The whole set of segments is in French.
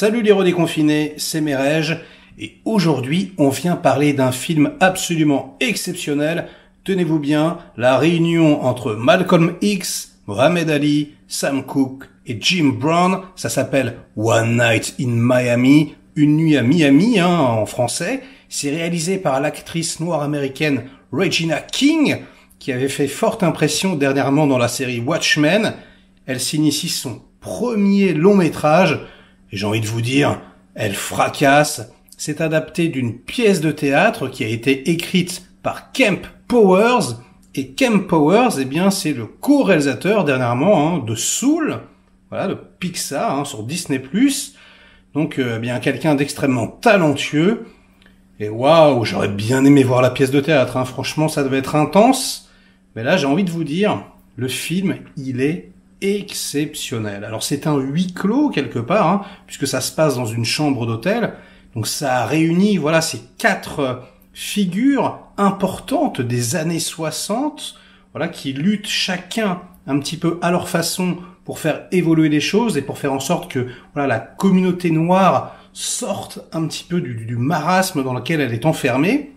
Salut les héros déconfinés, c'est Merej, et aujourd'hui on vient parler d'un film absolument exceptionnel. Tenez-vous bien, la réunion entre Malcolm X, Mohamed Ali, Sam Cooke et Jim Brown, ça s'appelle One Night in Miami, une nuit à Miami en français. C'est réalisé par l'actrice noire américaine Regina King, qui avait fait forte impression dernièrement dans la série Watchmen. Elle signe ici son premier long métrage, et j'ai envie de vous dire, elle fracasse. C'est adapté d'une pièce de théâtre qui a été écrite par Kemp Powers, et Kemp Powers, eh bien, c'est le co-réalisateur dernièrement de Soul, voilà, de Pixar sur Disney+. Donc, bien, quelqu'un d'extrêmement talentueux. Et waouh, j'aurais bien aimé voir la pièce de théâtre. Franchement, ça devait être intense. Mais là, j'ai envie de vous dire, le film, il est exceptionnel. Alors, c'est un huis clos quelque part, puisque ça se passe dans une chambre d'hôtel. Donc, ça réunit, voilà, ces quatre figures importantes des années 60, voilà, qui luttent chacun un petit peu à leur façon pour faire évoluer les choses et pour faire en sorte que, voilà, la communauté noire sorte un petit peu du marasme dans lequel elle est enfermée.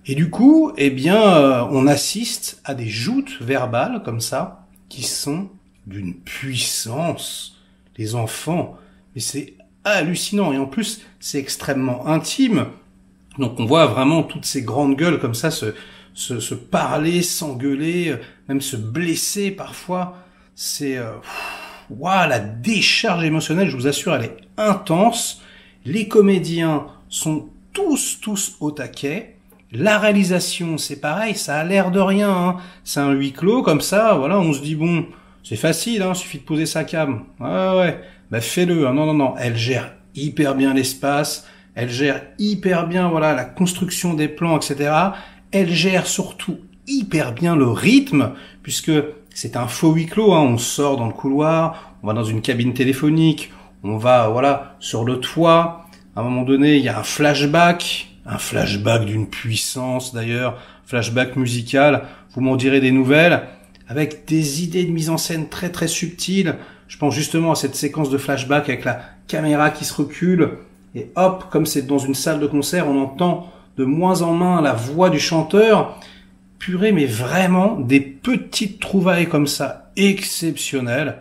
Et du coup, eh bien, on assiste à des joutes verbales comme ça, qui sont d'une puissance. Les enfants, mais c'est hallucinant. Et en plus, c'est extrêmement intime. Donc on voit vraiment toutes ces grandes gueules comme ça se parler, s'engueuler, même se blesser parfois. C'est waouh, la décharge émotionnelle, je vous assure, elle est intense. Les comédiens sont tous au taquet. La réalisation, c'est pareil, ça a l'air de rien. C'est un huis clos comme ça, voilà, on se dit bon, c'est facile, suffit de poser sa cam. Ouais, bah fais-le. Non, elle gère hyper bien l'espace, elle gère hyper bien, voilà, la construction des plans, etc. Elle gère surtout hyper bien le rythme, puisque c'est un faux huis clos, on sort dans le couloir, on va dans une cabine téléphonique, on va, voilà, sur le toit. À un moment donné, il y a un flashback d'une puissance d'ailleurs, flashback musical, vous m'en direz des nouvelles, avec des idées de mise en scène très subtiles. Je pense justement à cette séquence de flashback avec la caméra qui se recule, et hop, comme c'est dans une salle de concert, on entend de moins en moins la voix du chanteur. Purée, mais vraiment, des petites trouvailles comme ça, exceptionnelles.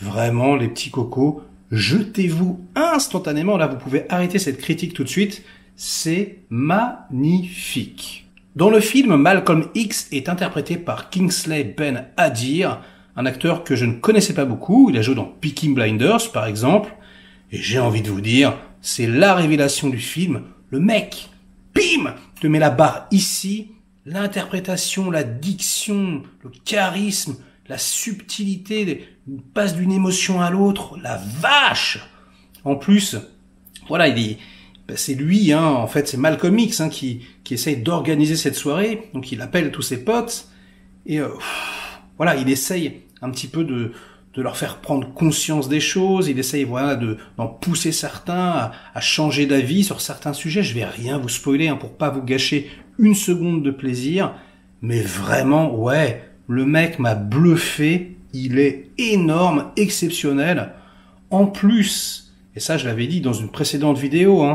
Vraiment, les petits cocos, jetez-vous instantanément. Là, vous pouvez arrêter cette critique tout de suite. C'est magnifique. Dans le film, Malcolm X est interprété par Kingsley Ben-Adir, un acteur que je ne connaissais pas beaucoup. Il a joué dans Peaky Blinders, par exemple. Et j'ai envie de vous dire, c'est la révélation du film. Le mec, bim, te met la barre ici. L'interprétation, la diction, le charisme, la subtilité, il passe d'une émotion à l'autre, la vache. En plus, voilà, c'est lui, en fait, c'est Malcolm X qui essaye d'organiser cette soirée. Donc il appelle tous ses potes et voilà, il essaye un petit peu de leur faire prendre conscience des choses. Il essaye, voilà, d'en pousser certains à changer d'avis sur certains sujets. Je vais rien vous spoiler pour pas vous gâcher une seconde de plaisir, mais vraiment, ouais, le mec m'a bluffé. Il est énorme, exceptionnel. En plus, et ça je l'avais dit dans une précédente vidéo,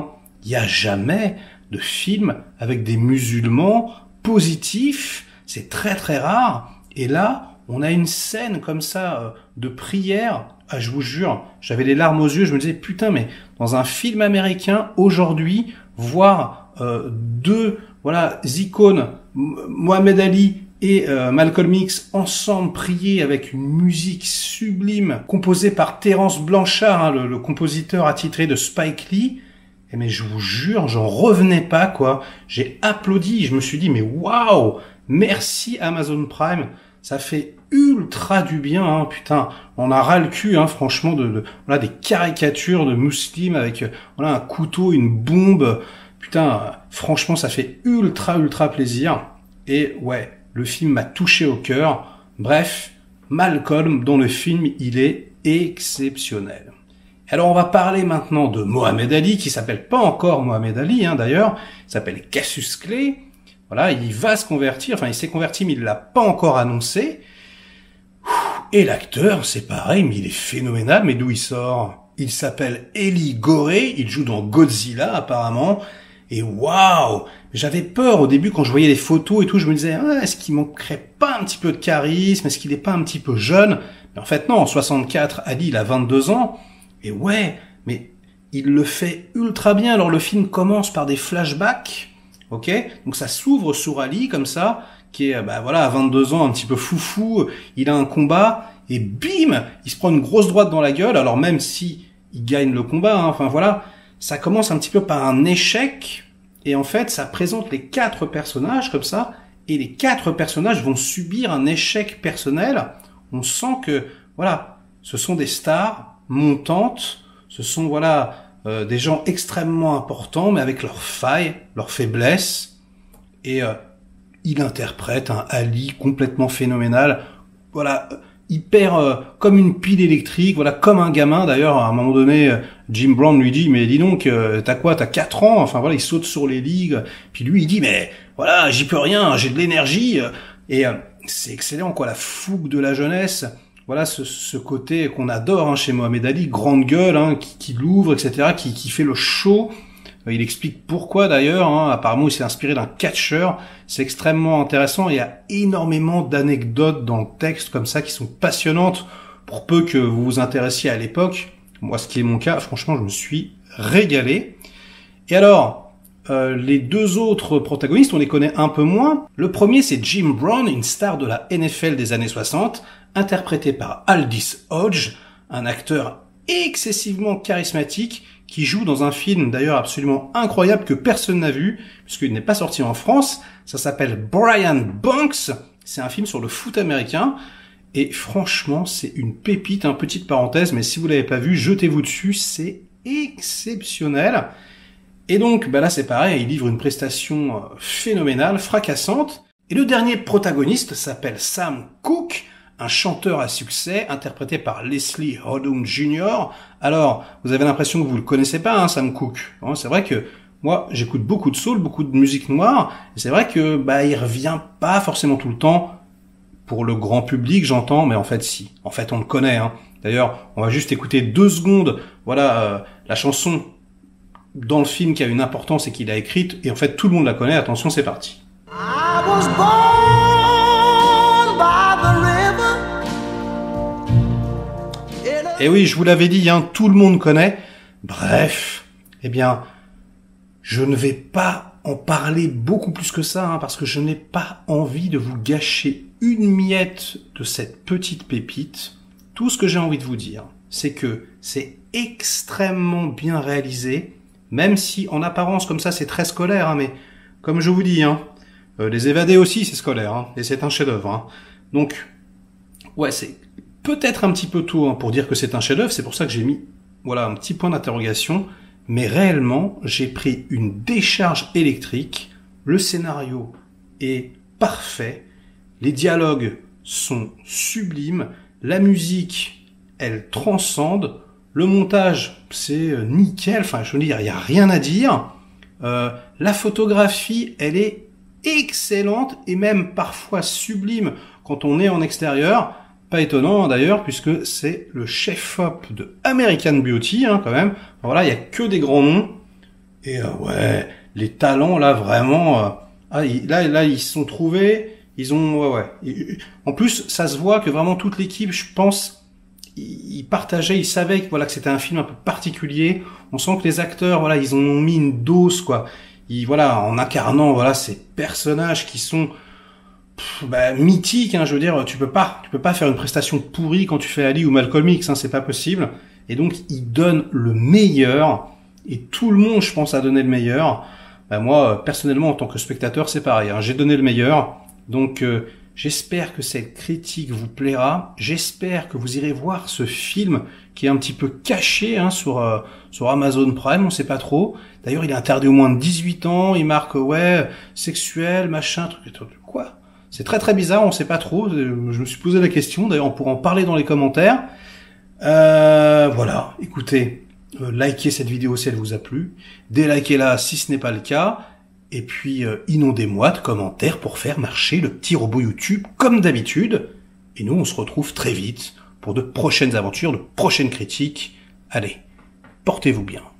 il n'y a jamais de film avec des musulmans positifs. C'est très rare. Et là, on a une scène comme ça de prière. Ah, je vous jure, j'avais les larmes aux yeux. Je me disais, putain, mais dans un film américain, aujourd'hui, voir deux, voilà, icônes, Mohamed Ali et Malcolm X, ensemble prier avec une musique sublime composée par Terence Blanchard, le compositeur attitré de Spike Lee. Mais je vous jure, j'en revenais pas, quoi. J'ai applaudi, je me suis dit, mais waouh, merci Amazon Prime, ça fait ultra du bien, putain. On a ras le cul, franchement, voilà, des caricatures de musulmans avec, voilà, un couteau, une bombe. Putain, franchement, ça fait ultra plaisir. Et ouais, le film m'a touché au cœur. Bref, Malcolm, dans le film, il est exceptionnel. Alors on va parler maintenant de Mohamed Ali, qui s'appelle pas encore Mohamed Ali, d'ailleurs, il s'appelle Cassius Clay. Voilà, il va se convertir, il s'est converti, mais il l'a pas encore annoncé. Et l'acteur, c'est pareil, mais il est phénoménal, mais d'où il sort? il s'appelle Eli Goré, il joue dans Godzilla apparemment, et waouh, j'avais peur au début quand je voyais les photos et tout, je me disais, ah, est-ce qu'il manquerait pas un petit peu de charisme, est-ce qu'il est pas un petit peu jeune? Mais en fait non, en 64, Ali il a 22 ans, et ouais, mais il le fait ultra bien. Alors le film commence par des flashbacks, ok, donc ça s'ouvre sur Ali comme ça, qui est, voilà, à 22 ans, un petit peu foufou, il a un combat, et bim, il se prend une grosse droite dans la gueule, alors même si il gagne le combat, hein, enfin voilà, ça commence un petit peu par un échec, et en fait, ça présente les 4 personnages comme ça, et les 4 personnages vont subir un échec personnel. On sent que, voilà, ce sont des stars montantes, ce sont, voilà, des gens extrêmement importants, mais avec leurs failles, leurs faiblesses, et il interprète un Ali complètement phénoménal, voilà, hyper comme une pile électrique, voilà, comme un gamin. D'ailleurs, à un moment donné, Jim Brown lui dit, mais dis donc, t'as quoi, t'as 4 ans, enfin voilà, il saute sur les ligues, puis lui il dit, mais voilà, j'y peux rien, j'ai de l'énergie, et c'est excellent, quoi, la fougue de la jeunesse, voilà, ce côté qu'on adore hein, chez Mohamed Ali, grande gueule, hein, qui l'ouvre, etc., qui fait le show. Il explique pourquoi d'ailleurs, hein, apparemment il s'est inspiré d'un catcheur, c'est extrêmement intéressant, il y a énormément d'anecdotes dans le texte comme ça qui sont passionnantes, pour peu que vous vous intéressiez à l'époque. Moi ce qui est mon cas, franchement je me suis régalé. Et alors, les 2 autres protagonistes, on les connaît un peu moins. Le premier c'est Jim Brown, une star de la NFL des années 60, interprété par Aldis Hodge, un acteur excessivement charismatique, qui joue dans un film d'ailleurs absolument incroyable que personne n'a vu, puisqu'il n'est pas sorti en France. Ça s'appelle Brian Banks, c'est un film sur le foot américain, et franchement c'est une pépite, hein, petite parenthèse, mais si vous l'avez pas vu, jetez-vous dessus, c'est exceptionnel. Et donc là c'est pareil, il livre une prestation phénoménale, fracassante, et le dernier protagoniste s'appelle Sam Cooke, un chanteur à succès, interprété par Leslie Odom Jr. Alors, vous avez l'impression que vous le connaissez pas, hein, Sam Cooke. Bon, c'est vrai que moi, j'écoute beaucoup de soul, beaucoup de musique noire, et c'est vrai que il revient pas forcément tout le temps pour le grand public, j'entends, mais en fait si. En fait, on le connaît. Hein. D'ailleurs, on va juste écouter 2 secondes. Voilà, la chanson dans le film qui a une importance et qu'il a écrite, et en fait tout le monde la connaît. Attention, c'est parti. I was born by the river. Et oui, je vous l'avais dit, hein, tout le monde connaît. Bref, eh bien, je ne vais pas en parler beaucoup plus que ça, hein, parce que je n'ai pas envie de vous gâcher une miette de cette petite pépite. Tout ce que j'ai envie de vous dire, c'est que c'est extrêmement bien réalisé, même si en apparence comme ça c'est très scolaire, hein, mais comme je vous dis, hein, Les Évadés aussi c'est scolaire, hein, et c'est un chef-d'œuvre. Hein. Donc, ouais, c'est peut-être un petit peu tôt hein, pour dire que c'est un chef-d'œuvre, c'est pour ça que j'ai mis voilà un petit point d'interrogation, mais réellement, j'ai pris une décharge électrique, le scénario est parfait, les dialogues sont sublimes, la musique, elle transcende, le montage, c'est nickel, enfin je veux dire, il n'y a rien à dire, la photographie, elle est excellente et même parfois sublime quand on est en extérieur. Pas étonnant d'ailleurs, puisque c'est le chef-op de American Beauty, hein, quand même. Voilà, il y a que des grands noms. Et ouais, les talents là vraiment, là ils se sont trouvés. Ils ont, ouais. En plus, ça se voit que vraiment toute l'équipe, je pense, ils partageaient, ils savaient que voilà que c'était un film un peu particulier. On sent que les acteurs, voilà, ils en ont mis une dose quoi. Voilà, en incarnant voilà ces personnages qui sont mythique, hein, je veux dire, tu peux pas faire une prestation pourrie quand tu fais Ali ou Malcolm X, hein, c'est pas possible. Et donc, il donne le meilleur, et tout le monde, je pense, a donné le meilleur. Moi, personnellement, en tant que spectateur, c'est pareil, hein, j'ai donné le meilleur. Donc, j'espère que cette critique vous plaira. J'espère que vous irez voir ce film qui est un petit peu caché hein, sur Amazon Prime, on sait pas trop. D'ailleurs, il est interdit aux moins de 18 ans, il marque, sexuel, machin, truc, quoi. C'est très très bizarre, on sait pas trop, je me suis posé la question, d'ailleurs on pourra en parler dans les commentaires. Voilà, écoutez, likez cette vidéo si elle vous a plu, délikez-la si ce n'est pas le cas, et puis inondez-moi de commentaires pour faire marcher le petit robot YouTube comme d'habitude. Et nous on se retrouve très vite pour de prochaines aventures, de prochaines critiques. Allez, Portez-vous bien.